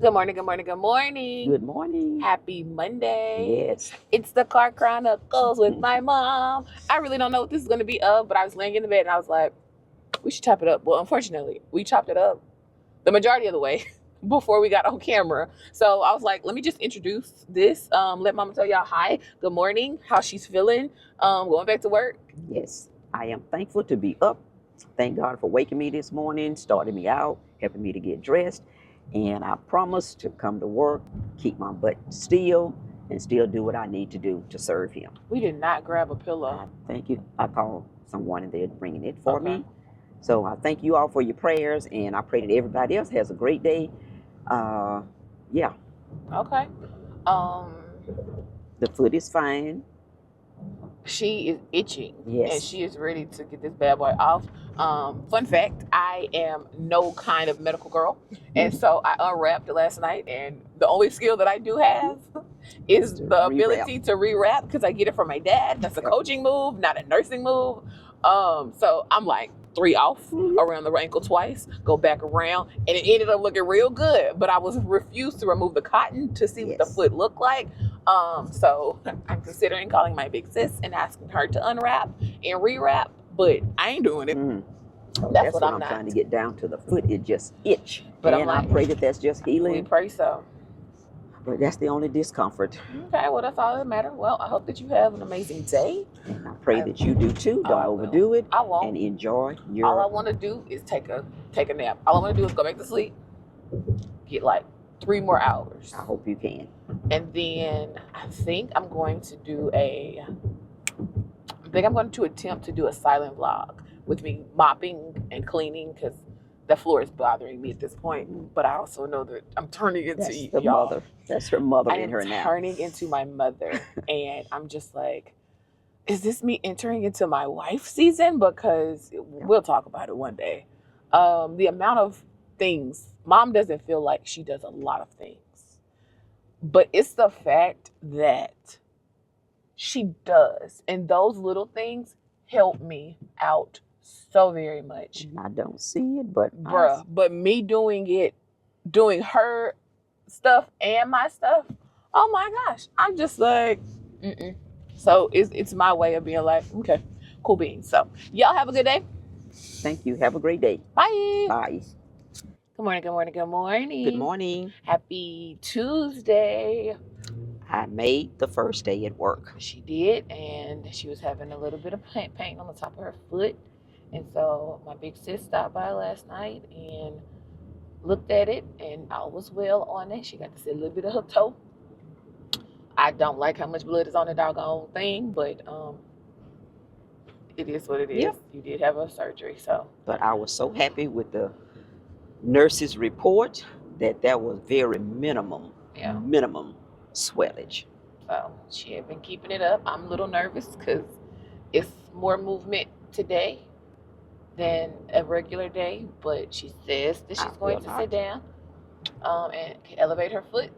Good morning, good morning, good morning. Good morning. Happy Monday. Yes. It's the Car Chronicles with my mom. I really don't know what this is going to be of, but I was laying in the bed and I was like, we should chop it up. Well, unfortunately, we chopped it up the majority of the way before we got on camera. So I was like, let me just introduce this. Let mama tell y'all hi, good morning, how she's feeling, going back to work. Yes. I am thankful to be up. Thank God for waking me this morning, starting me out, helping me to get dressed. And I promise to come to work, keep my butt still, and still do what I need to do to serve Him. We did not grab a pillow. Thank you. I called someone and they're bringing it for Okay. me. So I thank you all for your prayers, and I pray that everybody else has a great day. Yeah, Okay. the foot is fine. She is itching, Yes. and she is ready to get this bad boy off. Fun fact, I am no kind of medical girl, and so I unwrapped it last night, and the only skill that I do have is the ability to rewrap, because I get it from my dad. That's a coaching move, not a nursing move. So I'm like 3 off around the ankle twice, go back around, and it ended up looking real good, but I was refused to remove the cotton to see what the foot looked like. So I'm considering calling my big sis and asking her to unwrap and rewrap, but I ain't doing it. That's what I'm trying to get down to. The foot, it just itch. But and I pray that that's just healing. We pray so. But that's the only discomfort. Okay, well, that's all that matters. Well, I hope that you have an amazing day. And I pray that you do too. Don't overdo it. I won't. And enjoy your... All I want to do is take a nap. All I want to do is go back to sleep, get like 3 more hours. I hope you can. And then I think I'm going to attempt to do a silent vlog with me mopping and cleaning, because the floor is bothering me at this point. But I also know that I'm turning into y'all. Mother. That's her mother in her now. I'm turning into my mother, and I'm just like, is this me entering into my wife season? Because we'll talk about it one day. The amount of things, mom doesn't feel like she does a lot of things, but it's the fact that she does, and those little things help me out so very much. I don't see it, but but me doing her stuff and my stuff, oh my gosh, I'm just like, So it's my way of being like, okay, cool beans. So y'all have a good day. Thank you. Have a great day. Bye. Bye. Good morning, good morning, good morning. Good morning. Happy Tuesday. I made the first day at work. She did, and she was having a little bit of pain on the top of her foot. And so my big sis stopped by last night and looked at it, and all was well on it. She got to see a little bit of her toe. I don't like how much blood is on the doggone thing, but it is what it is. Yep. You did have a surgery, so. But I was so happy with the nurse's report that was very minimum swellage. So she had been keeping it up. I'm a little nervous because it's more movement today than a regular day, but she says that she's going to sit down and elevate her foot.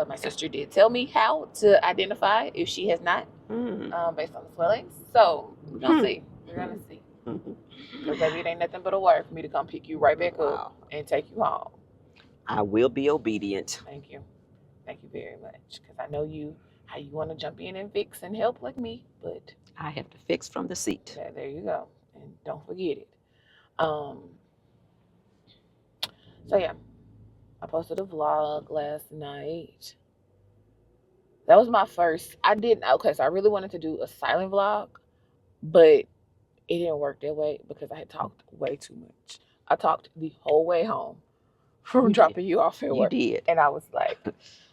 My sister did tell me how to identify if she has not, based on the swelling. So we're gonna see. We're gonna see. Because baby, it ain't nothing but a word for me to come pick you right back up and take you home. I will be obedient. Thank you. Thank you very much. Because I know how you want to jump in and fix and help like me, but I have to fix from the seat. Yeah, there you go. And don't forget it. So yeah, I posted a vlog last night. That was my first. So I really wanted to do a silent vlog, but it didn't work that way because I had talked way too much. I talked the whole way home from dropping you off at work. You did. And I was like,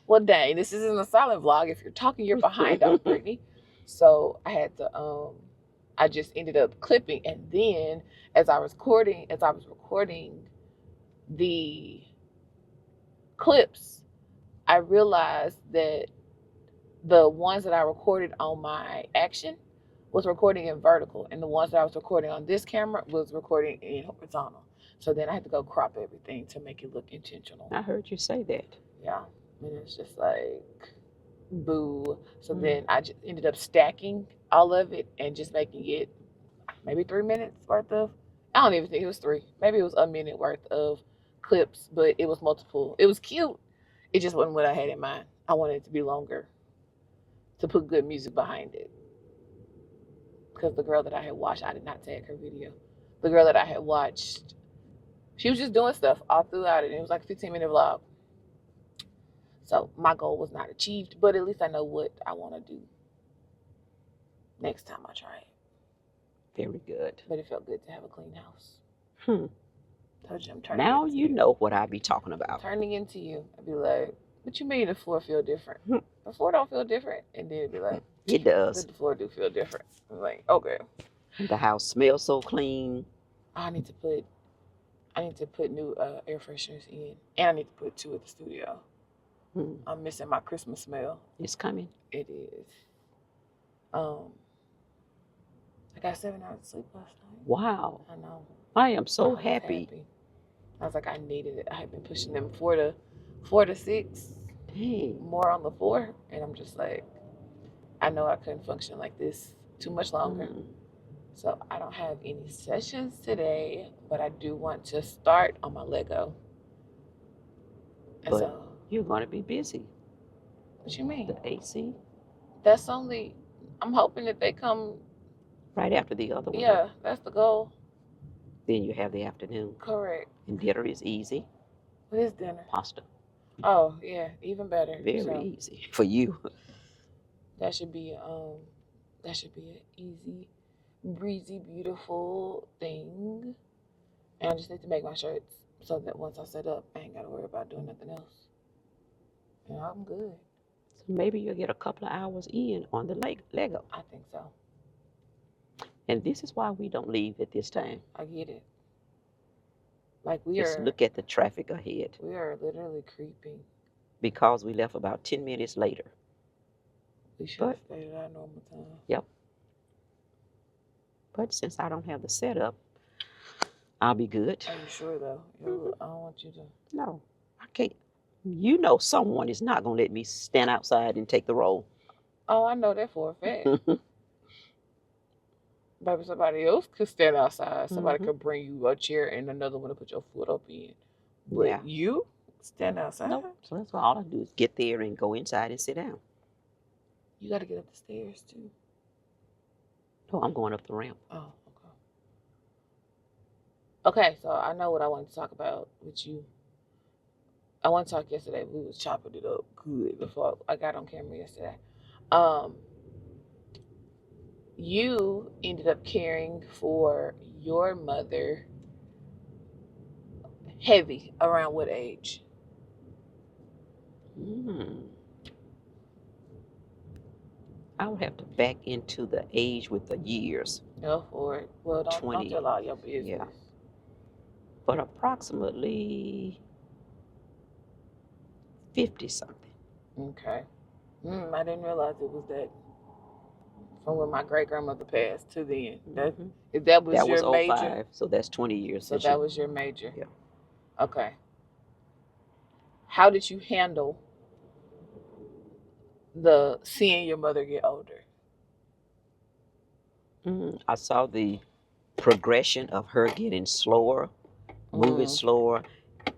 well, dang, this isn't a silent vlog. If you're talking, you're behind on Brittany. So I had to, I just ended up clipping. And then as I was recording the clips, I realized that the ones that I recorded on my action was recording in vertical, and the ones that I was recording on this camera was recording in horizontal. So then I had to go crop everything to make it look intentional. I heard you say that. Yeah, and it's just like, boo. So then I just ended up stacking all of it and just making it maybe 3 minutes worth of, I don't even think it was 3. Maybe it was a minute worth of clips, but it was multiple. It was cute. It just wasn't what I had in mind. I wanted it to be longer, to put good music behind it. Because the girl that I had watched, I did not tag her video. The girl that I had watched, she was just doing stuff all throughout it. And it was like a 15-minute vlog. So my goal was not achieved, but at least I know what I want to do next time I try it. Very good. But it felt good to have a clean house. Told you I'm turning Now into you know what I be talking about. Turning into you. I'd be like, what you mean the floor feel different? The floor don't feel different. And then it'd be like, it does. The floor do feel different. I'm like, okay. The house smells so clean. I need to put new air fresheners in. And I need to put 2 at the studio. I'm missing my Christmas smell. It's coming. It is. I got 7 hours of sleep last night. Wow. I know. I am so happy. I was like, I needed it. I had been pushing them 4 to 6. Dang. More on the 4. And I'm just like, I know I couldn't function like this too much longer. So I don't have any sessions today, but I do want to start on my Lego. And but so, you're going to be busy. What you mean? The AC? That's only, I'm hoping that they come right after the other one. Yeah, that's the goal. Then you have the afternoon. Correct. And dinner is easy. What is dinner? Pasta. Oh, yeah, even better. Very easy for you. That should be an easy, breezy, beautiful thing. And I just need to make my shirts so that once I set up, I ain't got to worry about doing nothing else. And I'm good. So maybe you'll get a couple of hours in on the Lego. I think so. And this is why we don't leave at this time. I get it. Like Just look at the traffic ahead. We are literally creeping. Because we left about 10 minutes later. We should have stayed at our normal time. Yep. But since I don't have the setup, I'll be good. Are you sure though? I don't want you to. No, I can't. You know someone is not going to let me stand outside and take the role. Oh, I know that for a fact. Maybe somebody else could stand outside. Somebody could bring you a chair and another one to put your foot up in. But you stand outside? Nope. So that's all I do is get there and go inside and sit down. You got to get up the stairs too. No, I'm going up the ramp. Oh, okay. Okay, so I know what I wanted to talk about with you. I want to talk yesterday. We was chopping it up good before I got on camera yesterday. You ended up caring for your mother heavy around what age? I would have to back into the age with the years. Go for it. Well, don't tell all your business. Yeah. But approximately 50-something. Okay. I didn't realize it was that. From when my great-grandmother passed to then. That was your major? 05, so that's 20 years. So that was your major? Yeah. Okay. How did you handle the seeing your mother get older? I saw the progression of her getting slower, moving slower,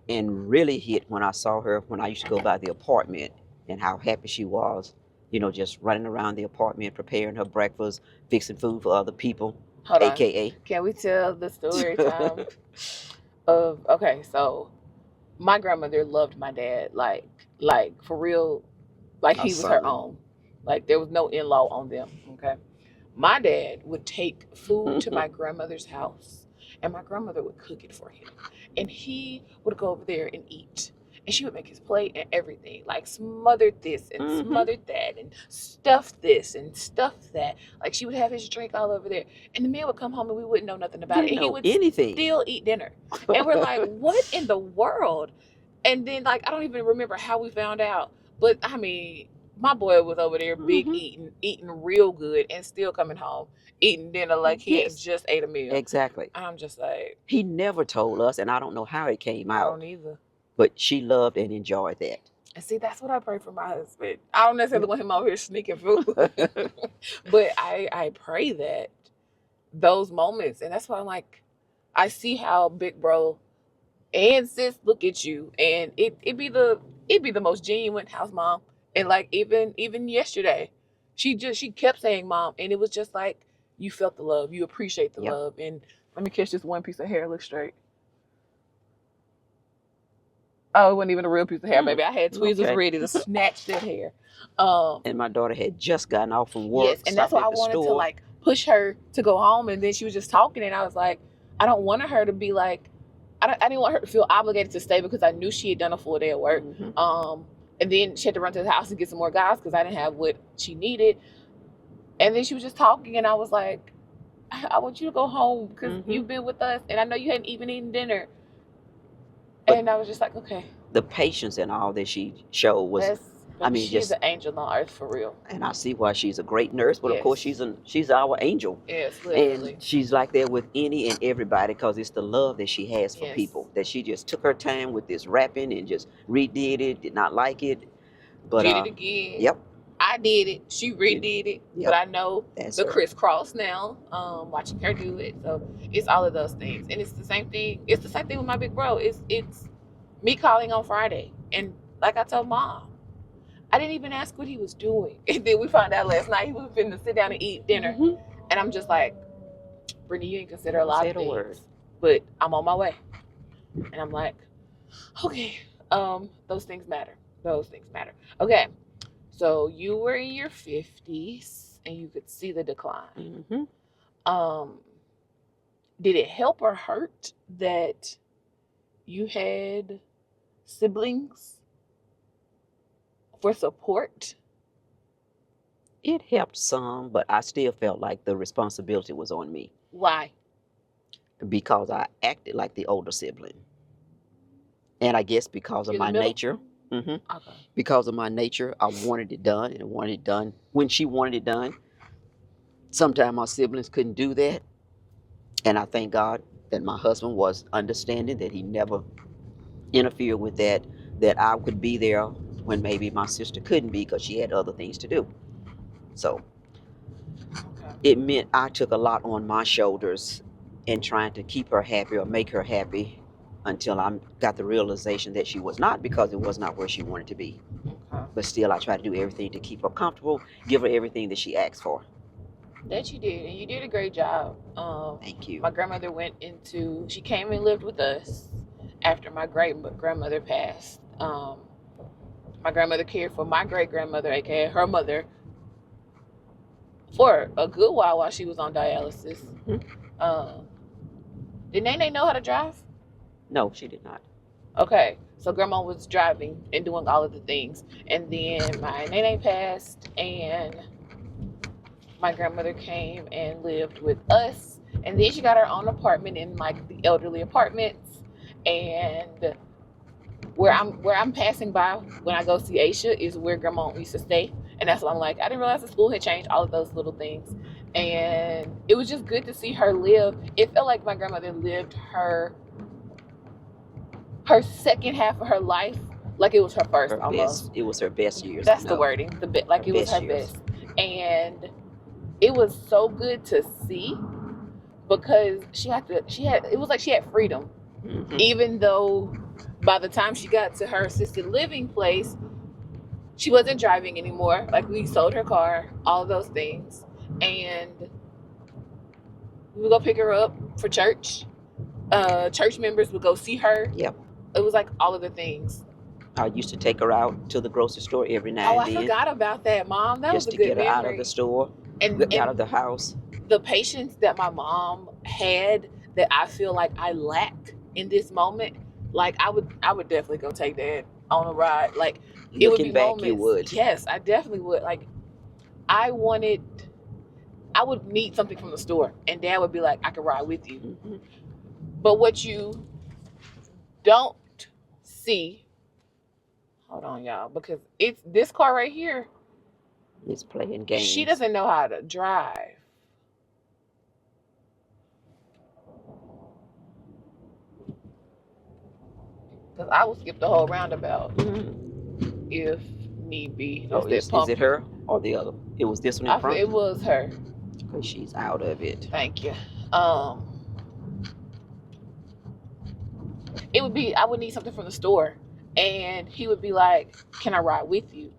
and really hit when I saw her when I used to go by the apartment and how happy she was. You know, just running around the apartment, preparing her breakfast, fixing food for other people, AKA. Can we tell the story time of, okay, so my grandmother loved my dad, like for real, like he was her own. Like there was no in-law on them, okay? My dad would take food to my grandmother's house and my grandmother would cook it for him. And he would go over there and eat. And she would make his plate and everything, like smothered this and smothered that and stuffed this and stuffed that. Like she would have his drink all over there. And the man would come home and we wouldn't know nothing about it. And he would still eat dinner. And we're like, what in the world? And then like, I don't even remember how we found out. But I mean, my boy was over there big eating real good and still coming home, eating dinner like he had just ate a meal. Exactly. I'm just like. He never told us and I don't know how it came out. I don't either. But she loved and enjoyed that. And see, that's what I pray for my husband. I don't necessarily want him out here sneaking food. But I pray that those moments, and that's why I'm like, I see how big bro and sis look at you. And it be the it'd be the most genuine house mom. And like even yesterday, she kept saying mom, and it was just like you felt the love, you appreciate the Yep. love. And let me catch this one piece of hair, look straight. Oh, it wasn't even a real piece of hair, baby. I had tweezers Okay. ready to snatch that hair. And my daughter had just gotten off from work. Yes, and that's why I wanted to like push her to go home, and then she was just talking, and I was like, I don't want her to be like, I didn't want her to feel obligated to stay because I knew she had done a full day of work. And then she had to run to the house and get some more guys because I didn't have what she needed. And then she was just talking, and I was like, I want you to go home because you've been with us, and I know you hadn't even eaten dinner. But and I was just like, okay. The patience and all that she showed was, she's an angel on earth for real. And I see why she's a great nurse, but yes. Of course she's our angel. Yes, literally. And she's like that with any and everybody because it's the love that she has for people. That she just took her time with this rapping and just redid it, did not like it. But did it again. Yep. I did it. She redid it. Yep. But I know that's the crisscross now, watching her do it. So it's all of those things. And it's the same thing. It's the same thing with my big bro. It's me calling on Friday. And like I told Mom, I didn't even ask what he was doing. And then we found out last night he was finna sit down and eat dinner. And I'm just like, Brittany, you ain't consider a lot of things. But I'm on my way. And I'm like, okay, those things matter. Those things matter. Okay. So you were in your 50s and you could see the decline. Did it help or hurt that you had siblings for support? It helped some, but I still felt like the responsibility was on me. Why? Because I acted like the older sibling. And I guess because of my nature. Okay. Because of my nature, I wanted it done and wanted it done when she wanted it done. Sometimes my siblings couldn't do that. And I thank God that my husband was understanding, that he never interfered with that I could be there when maybe my sister couldn't be because she had other things to do. So it meant I took a lot on my shoulders in trying to keep her happy or make her happy until I got the realization that she was not, because it was not where she wanted to be. But still, I tried to do everything to keep her comfortable, give her everything that she asked for. That you did, and you did a great job. Thank you. My grandmother she came and lived with us after my great-grandmother passed. My grandmother cared for my great-grandmother, aka her mother, for a good while she was on dialysis. Did Nene know how to drive? No, she did not. Okay, so grandma was driving and doing all of the things. And then my Nene passed and my grandmother came and lived with us. And then she got her own apartment in like the elderly apartments. And where I'm passing by when I go see Aisha is where grandma used to stay. And that's what I'm like, I didn't realize the school had changed, all of those little things. And it was just good to see her live. It felt like my grandmother lived her second half of her life like it was her first, almost. It was her best years. That's the wording. It was her best. And it was so good to see because it was like she had freedom. Even though by the time she got to her assisted living place, she wasn't driving anymore. Like, we sold her car, all of those things. And we would go pick her up for church. Church members would go see her. Yep. It was like all of the things. I used to take her out to the grocery store every now and then. I forgot about that, Mom. That was a good memory. Just to get her out of the store, and out of the house. The patience that my mom had that I feel like I lack in this moment, like I would definitely go take that on a ride. Like, it would be back, moments. You would. Yes, I definitely would. Like, I would need something from the store, and Dad would be like, I can ride with you. But what you don't see, hold on, y'all, because it's this car right here. It's playing games. She doesn't know how to drive. Because I will skip the whole roundabout if need be. Is it her or the other? It was this one in front? It was her. Because she's out of it. Thank you. I would need something from the store. and he would be like, "Can I ride with you?"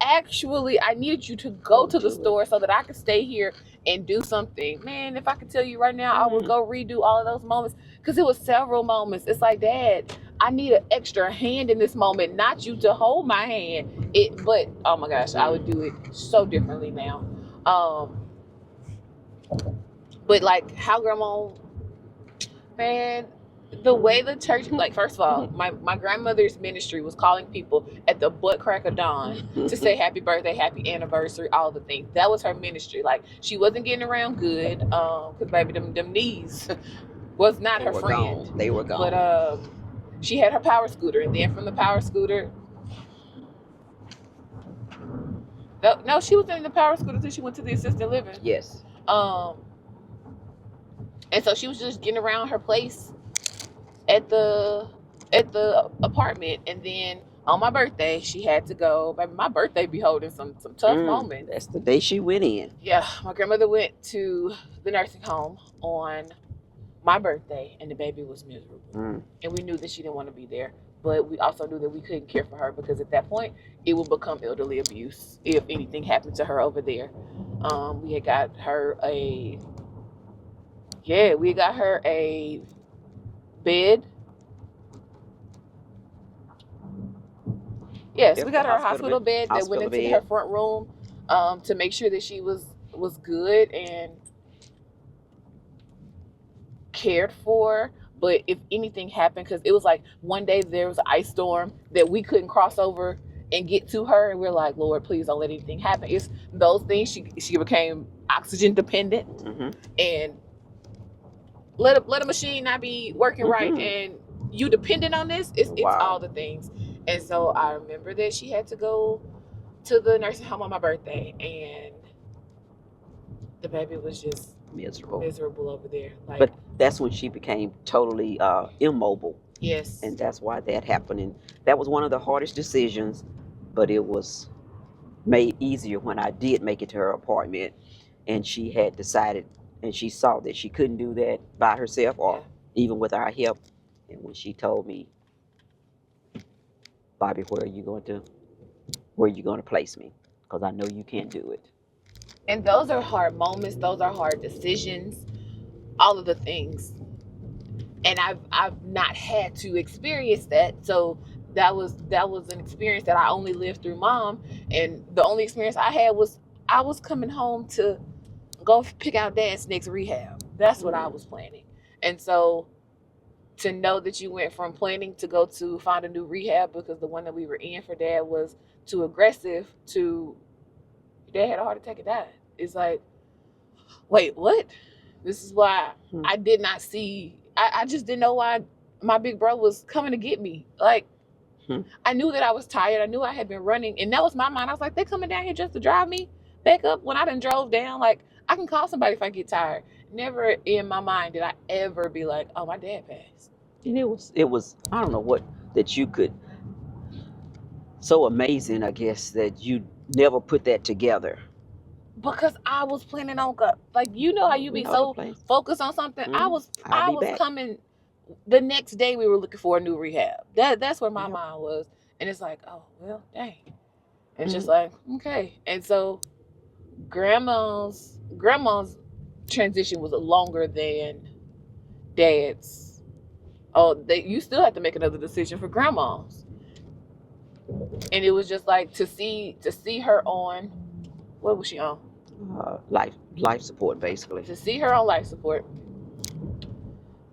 Actually, I needed you to go to the store so that I could stay here and do something. Man, if I could tell you right now, I would go redo all of those moments, because it was several moments. It's like, Dad, I need an extra hand in this moment, not you to hold my hand. But oh my gosh, I would do it so differently now. But like how grandma, man, the way the church, like, first of all, my grandmother's ministry was calling people at the butt crack of dawn to say happy birthday, happy anniversary, all the things. That was her ministry. Like, she wasn't getting around good, because baby, them knees was not her friend. They were gone. But she had her power scooter, and then from the power scooter, no, she was in the power scooter until she went to the assisted living. Yes. And so she was just getting around her place at the apartment, and then on my birthday she had to go. Baby, my birthday be holding some tough moments. That's the day she went in. Yeah, my grandmother went to the nursing home on my birthday, and the baby was miserable. And we knew that she didn't want to be there, but we also knew that we couldn't care for her, because at that point it would become elderly abuse if anything happened to her over there. We had got her a bed. Yes, we got her a hospital bed that went into her front room, to make sure that she was good and cared for. But if anything happened, because it was like one day there was an ice storm that we couldn't cross over and get to her, and we're like, Lord, please don't let anything happen. It's those things. She became oxygen dependent, and let a machine not be working right, and you dependent on this. It's all the things. And so I remember that she had to go to the nursing home on my birthday, and the baby was just miserable over there. Like, but that's when she became totally immobile. Yes. And that's why that happened. And that was one of the hardest decisions, but it was made easier when I did make it to her apartment, and she had decided, and she saw that she couldn't do that by herself or even with our help. And when she told me, Bobby, where are you going to place me? Because I know you can't do it. And those are hard moments. Those are hard decisions. All of the things. And I've not had to experience that. So that was an experience that I only lived through Mom. And the only experience I had was I was coming home to go pick out Dad's next rehab. That's what I was planning. And so to know that you went from planning to go to find a new rehab because the one that we were in for Dad was too aggressive, to Dad had a heart attack and died. It's like, wait, what? This is why I did not see, I just didn't know why my big brother was coming to get me. Like, I knew that I was tired. I knew I had been running, and that was my mind. I was like, they coming down here just to drive me back up when I done drove down. Like, I can call somebody if I get tired. Never in my mind did I ever be like, oh, my dad passed. And it was I don't know what that you could, so amazing, I guess, that you never put that together. Because I was planning on, like, you know how you be so focused on something. I was coming the next day. We were looking for a new rehab. That's where my mind was. And it's like, oh, well, dang. And it's just like, okay. And so grandma's transition was longer than Dad's. Oh, you still have to make another decision for grandma's. And it was just like to see her on, what was she on? Life support, basically. To see her on life support,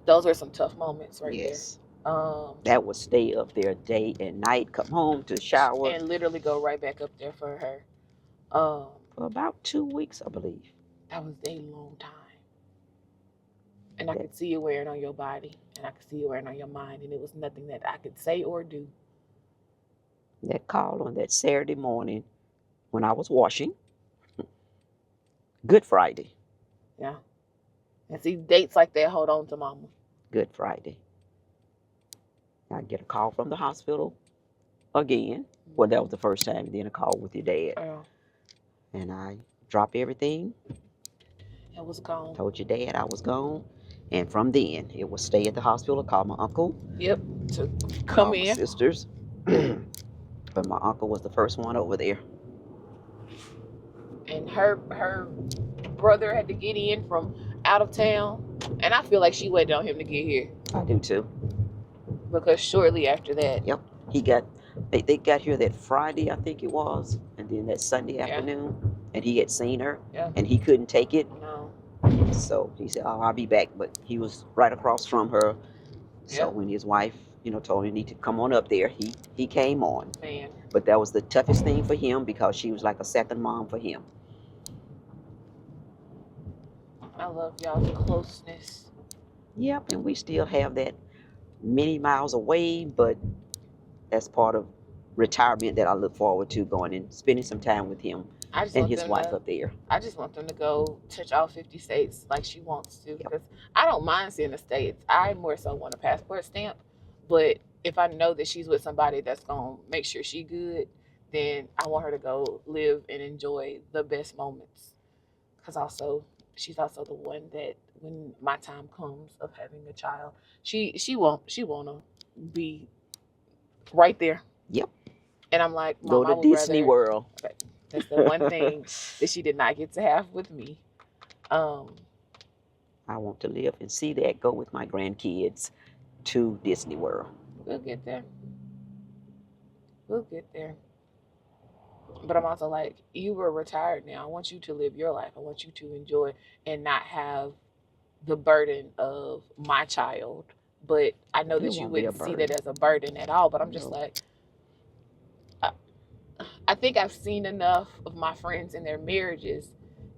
those were some tough moments right there. That would stay up there day and night, come home to shower. And literally go right back up there for her. For about 2 weeks, I believe. That was a long time. And I could see it wearing on your body, and I could see it wearing on your mind, and it was nothing that I could say or do. That call on that Saturday morning when I was washing, Good Friday. Yeah. And see, dates like that, hold on to Mama. Good Friday. I get a call from the hospital again. Well, that was the first time, and then a call with your dad. And I dropped everything. I was gone. Told your dad I was gone. And from then, it was stay at the hospital, call my uncle. Yep. To come in. My sisters. But my uncle was the first one over there. And her brother had to get in from out of town, and I feel like she waited on him to get here. I do too. Because shortly after that, Yep, they got here that Friday, I think it was, and then that Sunday afternoon, and he had seen her, and he couldn't take it. No. So he said, "Oh, I'll be back." But he was right across from her. So when his wife, told him he need to come on up there, he came on. Man. But that was the toughest thing for him because she was like a second mom for him. I love y'all's closeness. Yep, and we still have that many miles away, but that's part of retirement that I look forward to, going and spending some time with him and his wife up there. I just want them to go touch all 50 states like she wants to, because I don't mind seeing the states. I more so want a passport stamp, but if I know that she's with somebody that's going to make sure she good, then I want her to go live and enjoy the best moments. Because she's also the one that when my time comes of having a child, she want to be right there. Yep. And I'm like, Mom, go to Disney World. Okay. That's the one thing that she did not get to have with me. I want to live and see that, go with my grandkids to Disney World. We'll get there. We'll get there. But I'm also like, you were retired now. I want you to live your life. I want you to enjoy and not have the burden of my child. But I know that you wouldn't see that as a burden at all. But I'm just like, I think I've seen enough of my friends in their marriages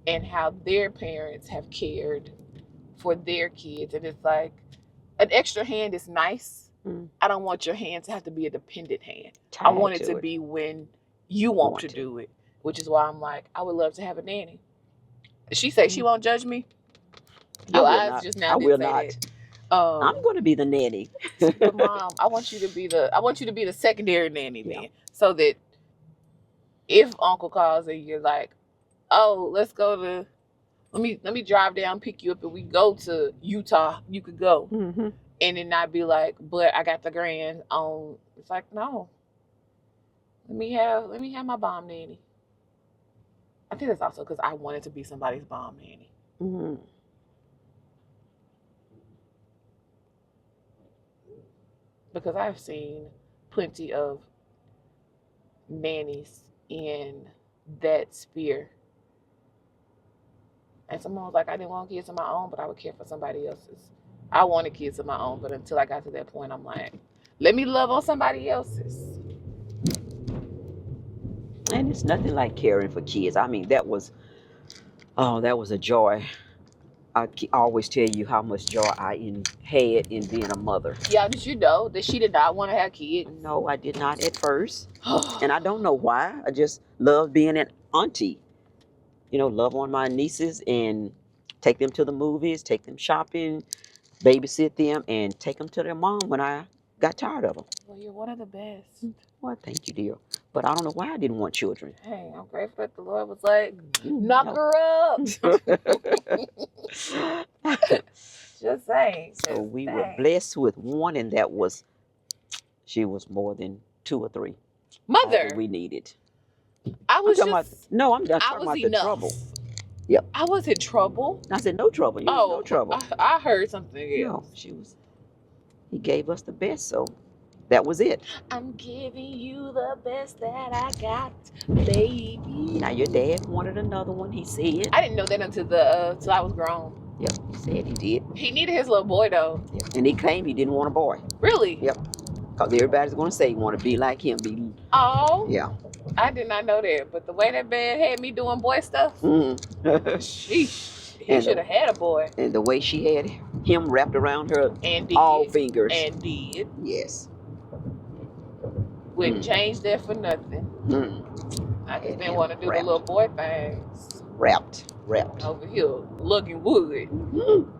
and how their parents have cared for their kids. And it's like, an extra hand is nice. I don't want your hand to have to be a dependent hand. I want it to be when you want to do it, which is why I'm like, I would love to have a nanny. She say she won't judge me. Your eyes just now did say that. I'm going to be the nanny. But Mom, I want you to be the secondary nanny then, so that if Uncle calls and you're like, oh, let's go to, let me drive down, pick you up, and we go to Utah, you could go. And then not be like, but I got the grand on. It's like, no. Let me have my bomb nanny. I think that's also because I wanted to be somebody's bomb nanny. Because I've seen plenty of nannies in that sphere. And someone was like, I didn't want kids of my own, but I would care for somebody else's. I wanted kids of my own, but until I got to that point, I'm like, let me love on somebody else's. And it's nothing like caring for kids. I mean, that was a joy. I always tell you how much joy I had in being a mother. Yeah, did you know that she did not want to have kids? No, I did not at first. And I don't know why. I just love being an auntie. Love on my nieces and take them to the movies, take them shopping, babysit them, and take them to their mom when I got tired of them. Well, you're one of the best. Well, thank you, dear. But I don't know why I didn't want children. Hey, I'm grateful that the Lord was like, knock her up. Just saying. So we were blessed with one, and she was more than 2 or 3. Mother. We needed. I'm not talking about the trouble. Yep. I was in trouble. I said, no trouble. No trouble. I heard something else. No, he gave us the best, so that was it. I'm giving you the best that I got, baby. Now your dad wanted another one, he said. I didn't know that until I was grown. Yep, he said he did. He needed his little boy though. Yep. And he claimed he didn't want a boy. Really? Yep. Because everybody's going to say you want to be like him. Oh. Yeah. I did not know that, but the way that man had me doing boy stuff, sheesh, he should have had a boy. And the way she had him wrapped around her all fingers. And did. Yes. Wouldn't change that for nothing. I just didn't want to do the little boy things. Wrapped. Over here, lugging wood.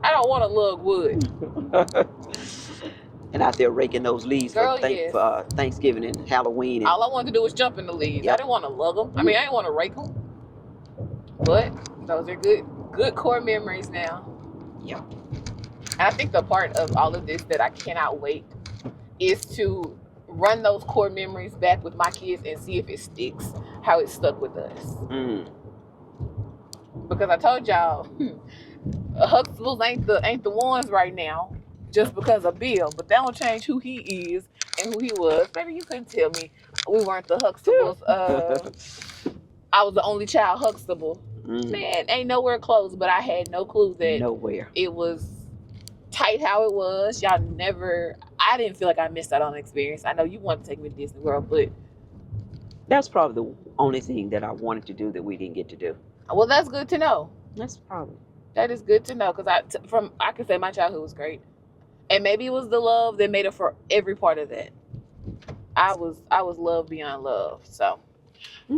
I don't want to lug wood. And out there raking those leaves for Thanksgiving and Halloween. All I wanted to do was jump in the leaves. Yep. I didn't want to lug them. I mean, I didn't want to rake them. But those are good core memories now. Yeah. And I think the part of all of this that I cannot wait is to run those core memories back with my kids and see if it sticks, how it stuck with us. Because I told y'all, Huxtables ain't the ones right now, just because of Bill. But that don't change who he is and who he was. Baby, you couldn't tell me we weren't the Huxtables. I was the only child Huxtable. Man, ain't nowhere close, but I had no clue that Nowhere. it was tight how it was. Y'all never, I didn't feel like I missed out on an experience. I know you wanted to take me to Disney World, but That's probably the only thing that I wanted to do that we didn't get to do. well, that's good to know. That is good to know, because I can say my childhood was great, and maybe it was the love that made up for every part of that. I was love beyond love. So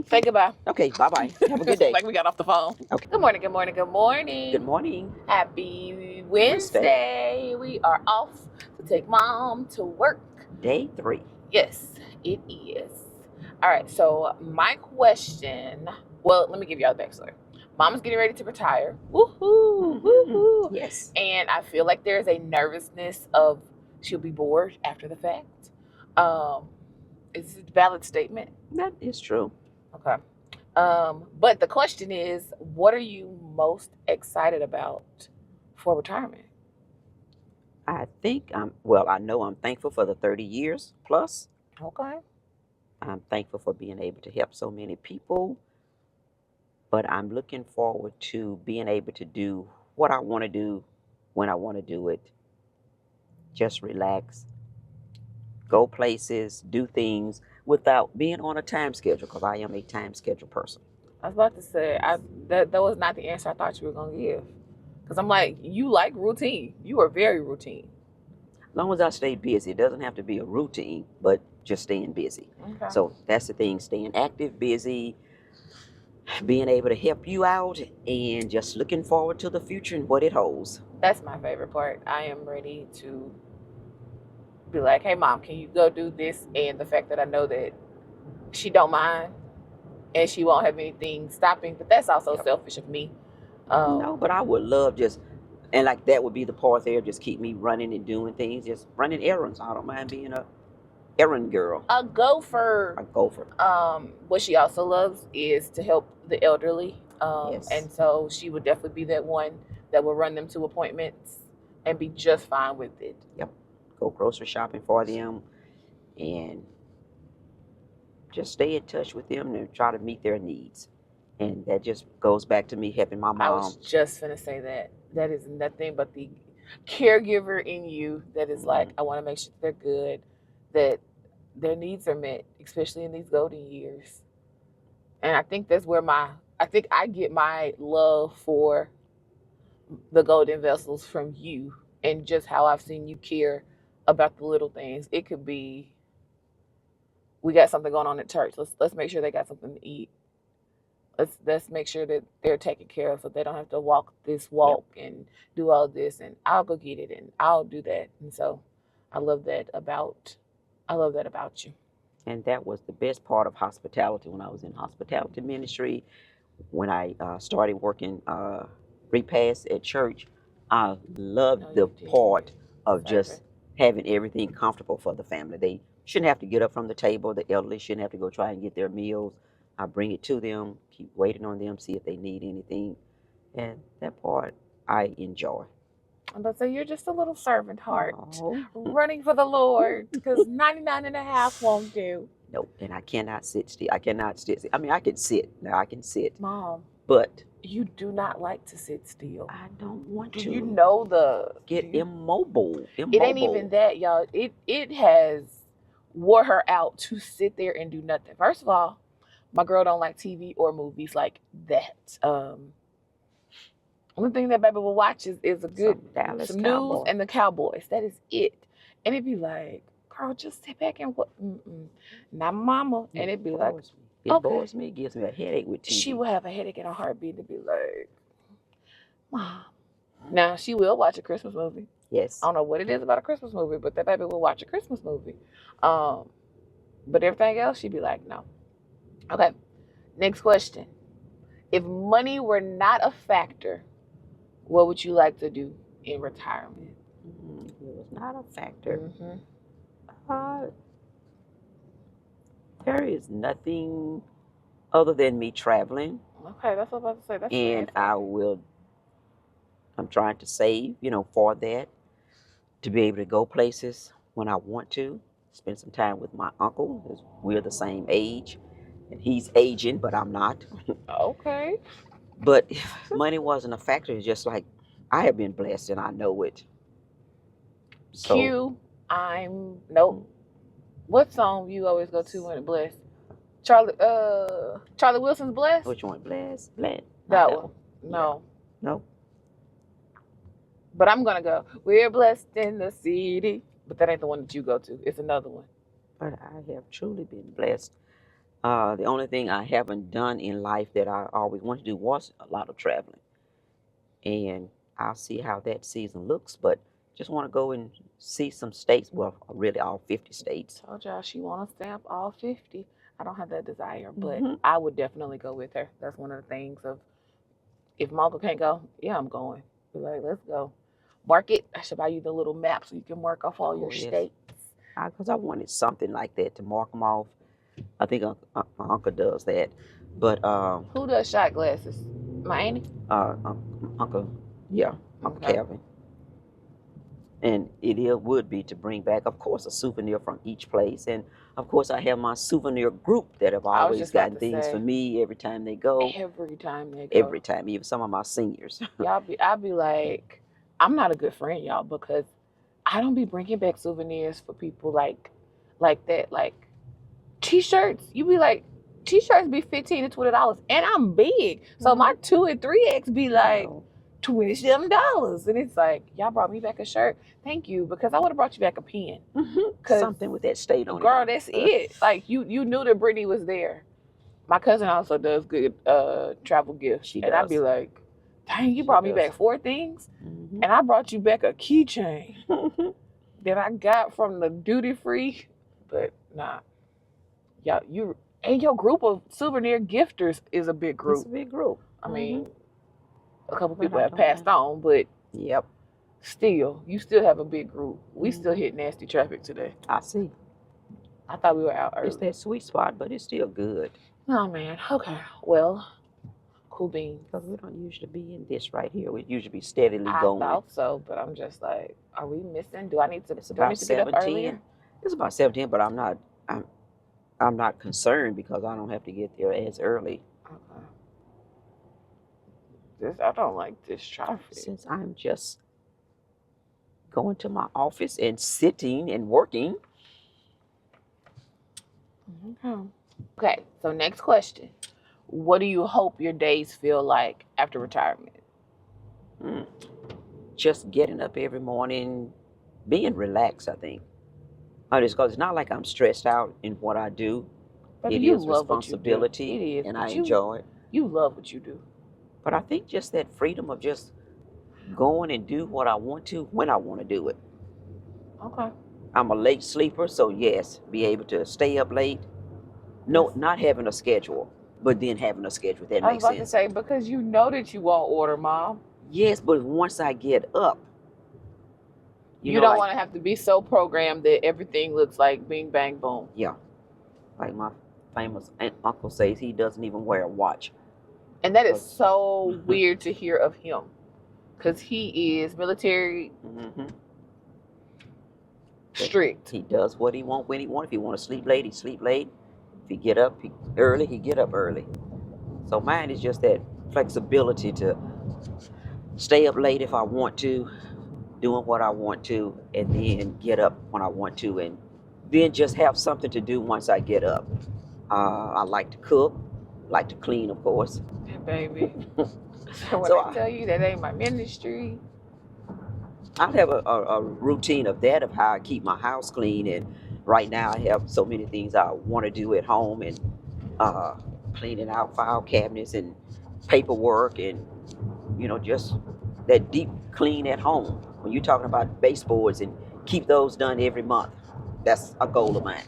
say goodbye. Okay, bye-bye. Have a good day. Like we got off the phone. Okay. Good morning, good morning, good morning. Good morning. Happy Wednesday. We are off to take mom to work. Day 3. Yes, it is. All right, so my question, well, let me give y'all the backstory. Mom is getting ready to retire. Woohoo, woohoo. Yes. And I feel like there's a nervousness of she'll be bored after the fact. Is it a valid statement? That is true. Okay. But the question is, what are you most excited about for retirement? I know I'm thankful for the 30 years plus. Okay. I'm thankful for being able to help so many people. But I'm looking forward to being able to do what I want to do when I want to do it. Just relax, go places, do things without being on a time schedule, because I am a time schedule person. I was about to say, that was not the answer I thought you were going to give. Because I'm like, you like routine. You are very routine. As long as I stay busy, it doesn't have to be a routine, but just staying busy. Okay. So that's the thing, staying active, busy, being able to help you out, and just looking forward to the future and what it holds. That's my favorite part. I am ready to be like, hey, Mom, can you go do this? And the fact that I know that she don't mind and she won't have anything stopping. But that's also selfish of me. No, but I would love and like that would be the part there, just keep me running and doing things, just running errands. I don't mind being a errand girl. A gopher. What she also loves is to help the elderly. Yes. And so she would definitely be that one that will run them to appointments and be just fine with it. Yep. Go grocery shopping for them and just stay in touch with them and try to meet their needs. And that just goes back to me helping my mom. I was just going to say that. That is nothing but the caregiver in you that is like, I want to make sure they're good, that their needs are met, especially in these golden years. And I think that's where I get my love for the golden vessels from you, and just how I've seen you care about the little things. It could be, we got something going on at church. Let's make sure they got something to eat. Let's make sure that they're taken care of, so they don't have to walk this walk and do all this, and I'll go get it and I'll do that. And so I love that about you. And that was the best part of hospitality when I was in hospitality ministry. When I started working repast at church, I loved the part of just having everything comfortable for the family. They shouldn't have to get up from the table. The elderly shouldn't have to go try and get their meals. I bring it to them, keep waiting on them, see if they need anything. And that part I enjoy. But so you're just a little servant heart, running for the Lord, because 99 and a half won't do. Nope, and I cannot sit still. I cannot sit still. I mean, I can sit. Now I can sit. Mom. But you do not like to sit still. I don't want to. Do you know get immobile? It ain't even that, y'all. It has wore her out to sit there and do nothing. First of all, my girl don't like TV or movies like that. Only thing that baby will watch is a good some news and the Cowboys. That is it. And it'd be like, girl, just sit back and what? Not mama. And it'd be like, it bores me. It gives me a headache with TV. She will have a headache in a heartbeat to be like, Mom. Now she will watch a Christmas movie. Yes. I don't know what it is about a Christmas movie, but that baby will watch a Christmas movie. But everything else, she'd be like, no. Okay. Next question. If money were not a factor, what would you like to do in retirement? It was not a factor. There is nothing other than me traveling, Okay, that's what I'm about to say. That's and fancy. I'm trying to save, for that, to be able to go places when I want to. Spend some time with my uncle, 'cause we're the same age, and he's aging, but I'm not. Okay. But if money wasn't a factor, it's just like I have been blessed and I know it. So, Q, nope. What song you always go to when it blessed? Charlie Wilson's Blessed? which one? Blessed? Blessed? Not That that one. one. Yeah. No. No. But I'm gonna go. We're blessed in the city. But that ain't the one that you go to. It's another one. But I have truly been blessed. The only thing I haven't done in life that I always wanted to do was a lot of traveling. And I'll see how that season looks, but just want to go and see some states. Well, really all 50 states. Told y'all she wanna stamp all 50. I don't have that desire, but Hmm. I would definitely go with her. That's one of the things of if my uncle can't go, yeah, I'm going. Be like, let's go. Mark it. I should buy you the little map so you can mark off all Oh, your yes. states. Because I wanted something like that to mark them off. I think my uncle does that. But Who does shot glasses? My auntie? Uncle, yeah, Uncle Okay. Calvin. And would be to bring back, of course, a souvenir from each place. And of course, I have my souvenir group that have I was always just about gotten to things for say, me every time they go. every time they go. Every time, even some of my seniors. I'd be like, I'm not a good friend, y'all, because I don't be bringing back souvenirs for people like that. Like t-shirts, you be like, t-shirts be $15 to $20, and I'm big, so my 2 and 3X be like $27, and it's like, y'all brought me back a shirt, thank you, because I would have brought you back a pen. Something with that state on Girl, it. that's it. Like you knew that Brittany was there. My cousin also does good travel gifts, She and I'd does. be like, dang, you She brought me does. back 4 things, Mhm. and I brought you back a keychain that I got from the duty free. But nah, y'all, you and your group of souvenir gifters is a big It's group. a big group. I mean, a couple But people I have don't passed on, but Yep, still, you still have a big group. We still Mhm. hit nasty traffic today. I see. I thought we were out It's early. that sweet spot, but it's still good. Oh man, okay, well, cool beans. Because we don't usually be in this right here. We usually be steadily I going. thought so, but I'm just like, are we missing? Do I need to? It's Do I about need to get up 7:10. earlier? It's about 7:10, but I'm not concerned because I don't have to get there as early. Okay. I don't like this traffic. Since I'm just going to my office and sitting and working. Okay. Okay. So next question: what do you hope your days feel like after retirement? Just getting up every morning, being relaxed, I think. Because it's not like I'm stressed out in what I do. Baby, It you is love what you do. responsibility, It is, and but I enjoy it. You love what you do. But I think just that freedom of just going and do what I want to when I want to do it. Okay. I'm a late sleeper, so yes, be able to stay up late. No, Yes. not having a schedule, but then having a schedule. That I was makes about to sense. say, because you know that you won't order, Mom. Yes, but once I get up, You don't want to have to be so programmed that everything looks like bing, bang, boom. Yeah, like my famous uncle says, he doesn't even wear a watch. And that is so weird to hear of him, because he is military strict. He does what he wants when he wants. If he want to sleep late, he sleep late. If he get up early, he get up early. So mine is just that flexibility to stay up late if I want to, doing what I want to, and then get up when I want to, and then just have something to do once I get up. I like to cook, like to clean, of course. Yeah, baby. When So I tell you that ain't my ministry. I have a routine of that, of how I keep my house clean. And right now I have so many things I want to do at home, and cleaning out file cabinets and paperwork, and just that deep clean at home. When you're talking about baseboards, and keep those done every month, that's a goal of mine.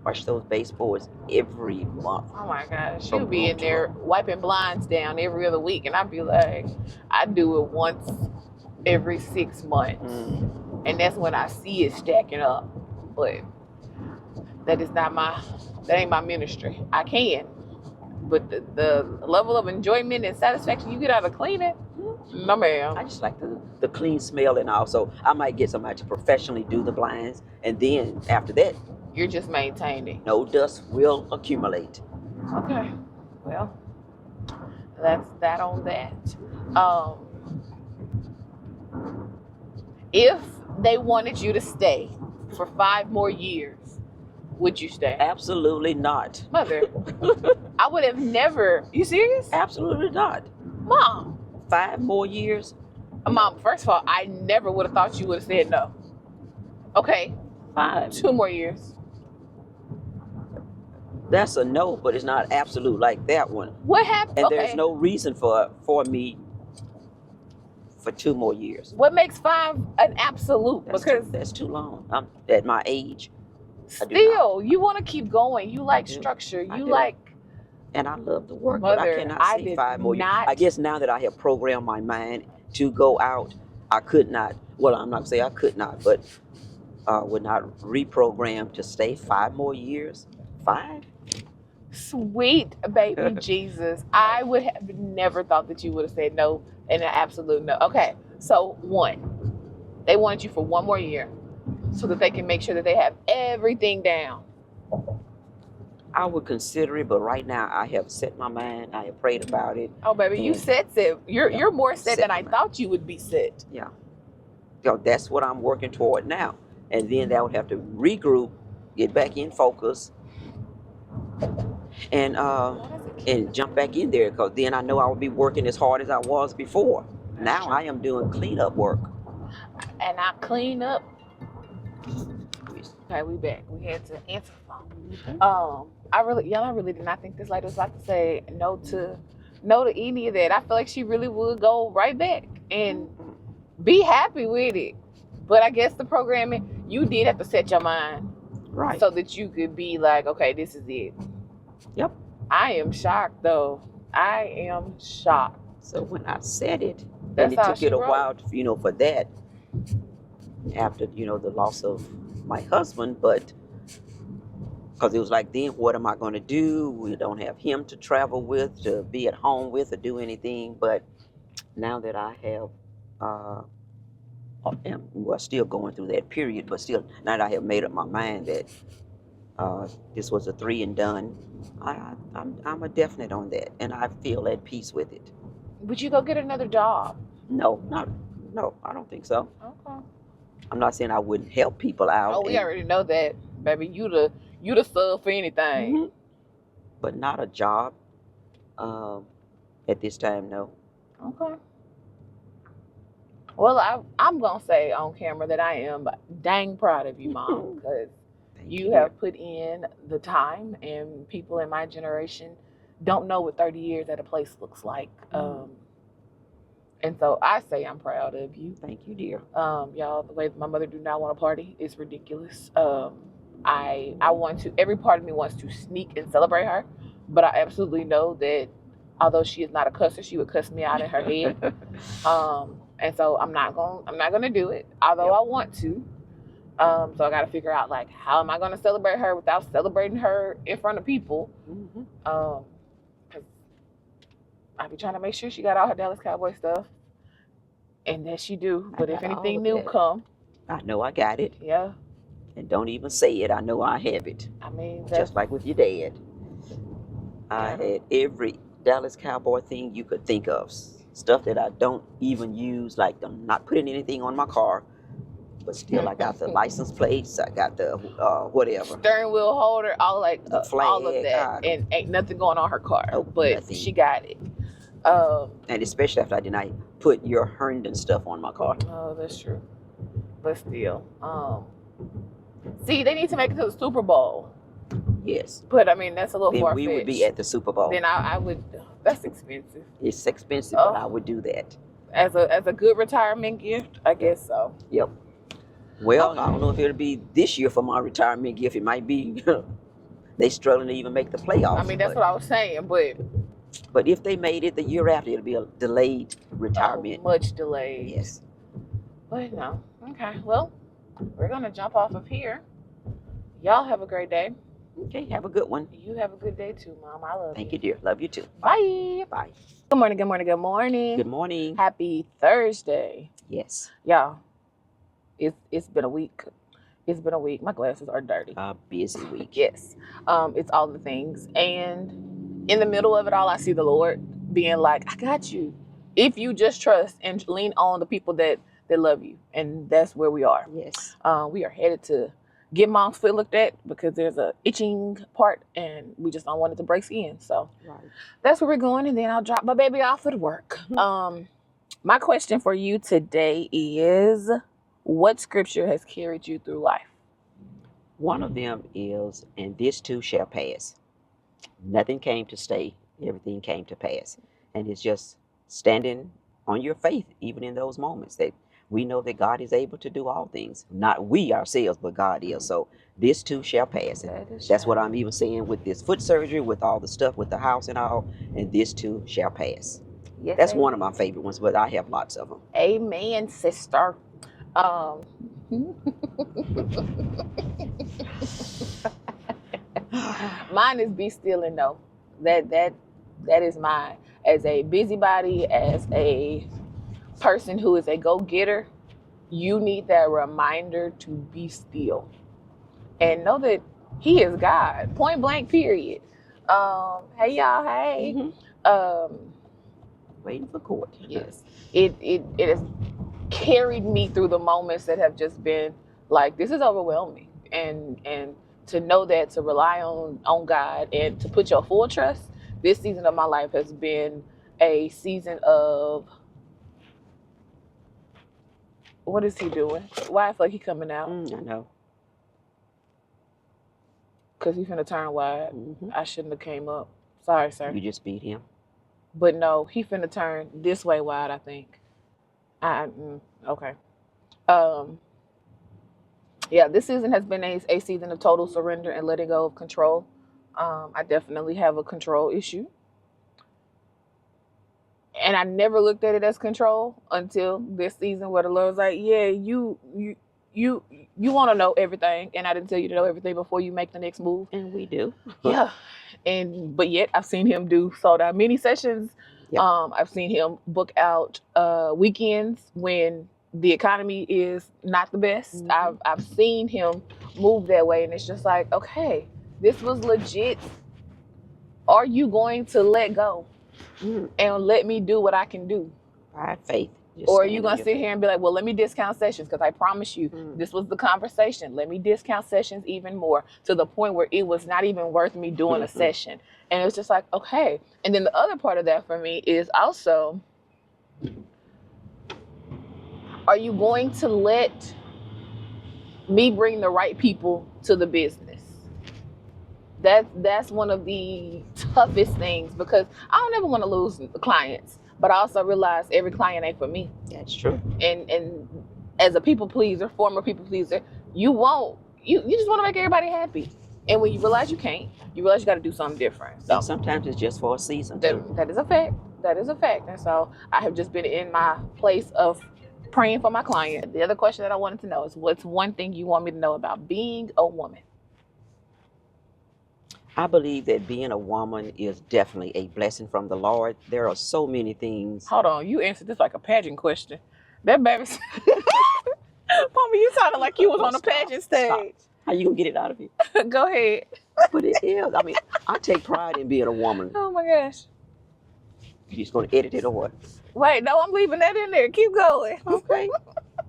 Wash those baseboards every month. Oh my gosh, you'll be in there wiping blinds down every other week, and I'd be like, I do it once every 6 months, and that's when I see it stacking up. But that is not that ain't my ministry. I can, but the level of enjoyment and satisfaction you get out of cleaning, no I ma'am. just like the clean smell, and also I might get somebody to professionally do the blinds, and then after that, You're just maintaining. no dust will accumulate. Okay, well, that's that on that. Um, if they wanted you to stay for 5 more years, would you stay? Absolutely not. Mother, I would have never. You serious? Absolutely not. Mom. 5 more years? Mom, first of all, I never would have thought you would have said no. Okay, 5. 2 more years. That's a no, but it's not absolute like that one. What happened? And Okay. there's no reason for me for 2 more years. What makes 5 an absolute? That's too long. I'm at my age. Still, you want to keep going. You like structure. You like. And I love the work, Mother, but I cannot say 5 more years. I guess now that I have programmed my mind to go out, I could not. Well, I'm not gonna say I could not, but would not reprogram to stay 5 more years. 5? Sweet baby Jesus. I would have never thought that you would have said no and an absolute no. Okay, so 1, they wanted you for 1 more year so that they can make sure that they have everything down. I would consider it, but right now I have set my mind. I have prayed about it. Oh, baby, you set. You're more set than I thought you would be set. Yeah. So that's what I'm working toward now. And then that would have to regroup, get back in focus, and jump back in there, because then I know I will be working as hard as I was before. Now I am doing cleanup work. And I clean up. Okay, we back. We had to answer the phone. I really did not think this lady was about to say no to any of that. I feel like she really would go right back and be happy with it. But I guess the programming, you did have to set your mind right so that you could be like, okay, this is it. Yep. I am shocked though. I am shocked. So when I said it, That's and it how took it a she while, for that, after, the loss of my husband, but because it was like, then what am I going to do? We don't have him to travel with, to be at home with, or do anything. But now that I have, still going through that period, but still, now that I have made up my mind that this was a 3 and done, I'm a definite on that, and I feel at peace with it. Would you go get another job? No, I don't think so. Okay. I'm not saying I wouldn't help people out. Oh, we already know that, baby. You the sub for anything. Mm-hmm. But not a job. At this time, no. Okay. Well, I'm gonna say on camera that I am dang proud of you, Mom, because you have put in the time, and people in my generation don't know what 30 years at a place looks like. And so I say I'm proud of you. Thank you, dear. Y'all, the way my mother do not want to party is ridiculous. I want to. Every part of me wants to sneak and celebrate her, but I absolutely know that although she is not a cusser, she would cuss me out in her head. And so I'm not gonna do it, although I want to. So I got to figure out, like, how am I gonna celebrate her without celebrating her in front of people? Mm-hmm. Cause I be trying to make sure she got all her Dallas Cowboy stuff, and that she do. But if anything new come, I know I got it. Yeah. And don't even say it. I know I have it. I mean, just like with your dad. I had every Dallas Cowboy thing you could think of. Stuff that I don't even use, like I'm not putting anything on my car, but still I got the license plates, I got the whatever. Steering wheel holder, all the flag, all of that. And ain't nothing going on her car. But nothing. She got it. And especially after I did not put your Herndon stuff on my car. Oh, that's true. But still. See, they need to make it to the Super Bowl. Yes. But I mean, that's a little far-fetched. We would be at the Super Bowl. Then I would. That's expensive. It's expensive, but I would do that. As a good retirement gift, I guess so. Yep. Well, I don't know if it'll be this year for my retirement gift. It might be. They struggling to even make the playoffs. I mean, that's what I was saying, but if they made it the year after, it'll be a delayed retirement. Much delayed. Yes. But no. Okay. Well, we're gonna jump off of here. Y'all have a great day. Okay, have a good one. You have a good day too, Mom. I love Thank you. you, dear. Love you too. Bye. Bye. Good morning, good morning, good morning. Good morning. Happy Thursday. Yes. Y'all, it's been a week. It's been a week. My glasses are dirty. A busy week. Yes. It's all the things. And in the middle of it all, I see the Lord being like, I got you. If you just trust and lean on the people that love you. And that's where we are. Yes. We are headed to get Mom's foot looked at because there's a itching part and we just don't want it to break skin. So that's where we're going. And then I'll drop my baby off at work. My question for you today is, what scripture has carried you through life? One of them is, and this too shall pass. Nothing came to stay. Everything came to pass. And it's just standing on your faith, even in those moments that we know that God is able to do all things. Not we ourselves, but God is. So this too shall pass. And that's what I'm even saying with this foot surgery, with all the stuff with the house and all. And this too shall pass. Yes, that's amen. One of my favorite ones, but I have lots of them. Amen, sister. Mine is be still and know. That is mine. As a busybody, as a person who is a go-getter, you need that reminder to be still and know that He is God. Point blank, period. Hey y'all, hey. Waiting for court. Yes. It has carried me through the moments that have just been like, this is overwhelming. And to know that, to rely on God and to put your full trust, this season of my life has been a season of, what is he doing? Why I feel like he coming out? I know. Because he's finna turn wide. I shouldn't have came up. Sorry, sir. You just beat him. But no, he finna turn this way wide, I think. Okay. Yeah, this season has been a season of total surrender and letting go of control. I definitely have a control issue. And I never looked at it as control until this season, where the Lord was like, yeah, you want to know everything, and I didn't tell you to know everything before you make the next move. And we do. Yeah. But yet I've seen him do sold out mini sessions. Yep. I've seen him book out weekends when the economy is not the best. I've seen him move that way, and it's just like, okay, this was legit. Are you going to let go and let me do what I can do? By faith. Or are you going to sit here and be like, well, let me discount sessions because I promise you this was the conversation. Let me discount sessions even more, to the point where it was not even worth me doing a session. And it's just like, okay. And then the other part of that for me is also, are you going to let me bring the right people to the business? That's one of the toughest things, because I don't ever want to lose clients. But I also realize every client ain't for me. That's true. And as a people pleaser, former people pleaser, you just want to make everybody happy. And when you realize you can't, you realize you got to do something different. So and sometimes it's just for a season. That is a fact. That is a fact. And so I have just been in my place of praying for my client. The other question that I wanted to know is, what's one thing you want me to know about being a woman? I believe that being a woman is definitely a blessing from the Lord. There are so many things. Hold on, you answered this like a pageant question. That baby, Mama, you sounded like you was on a pageant stage. Stop. How you gonna get it out of you? Go ahead. But it is. I mean, I take pride in being a woman. Oh my gosh. You just gonna edit it or what? Wait, no, I'm leaving that in there. Keep going. Okay.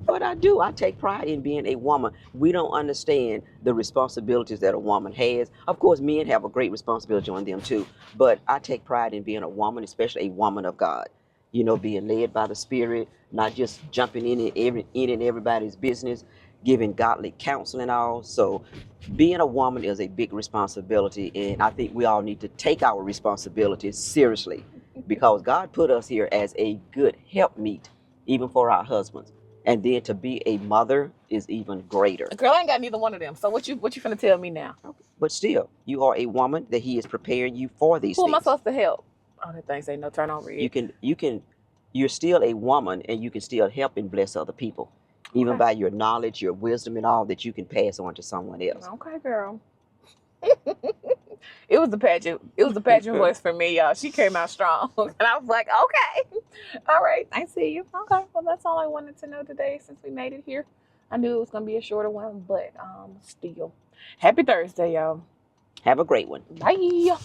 But I do. I take pride in being a woman. We don't understand the responsibilities that a woman has. Of course, men have a great responsibility on them too. But I take pride in being a woman, especially a woman of God. You know, being led by the Spirit, not just jumping in everybody's business, giving godly counsel and all. So being a woman is a big responsibility. And I think we all need to take our responsibilities seriously, because God put us here as a good helpmeet, even for our husbands. And then to be a mother is even greater. Girl, I ain't got neither one of them. So what you finna tell me now? Okay. But still, you are a woman that He is preparing you for these Who things. am I supposed to help? Oh, that thing say no turn on red. You're still a woman, and you can still help and bless other people. even Okay. by your knowledge, your wisdom, and all that you can pass on to someone else. Okay, girl. It was the pageant. It was the pageant voice for me, y'all. She came out strong, and I was like, okay, all right, I see you. Okay, well, that's all I wanted to know today since we made it here. I knew it was gonna be a shorter one, but still, happy Thursday, y'all. Have a great one. Bye.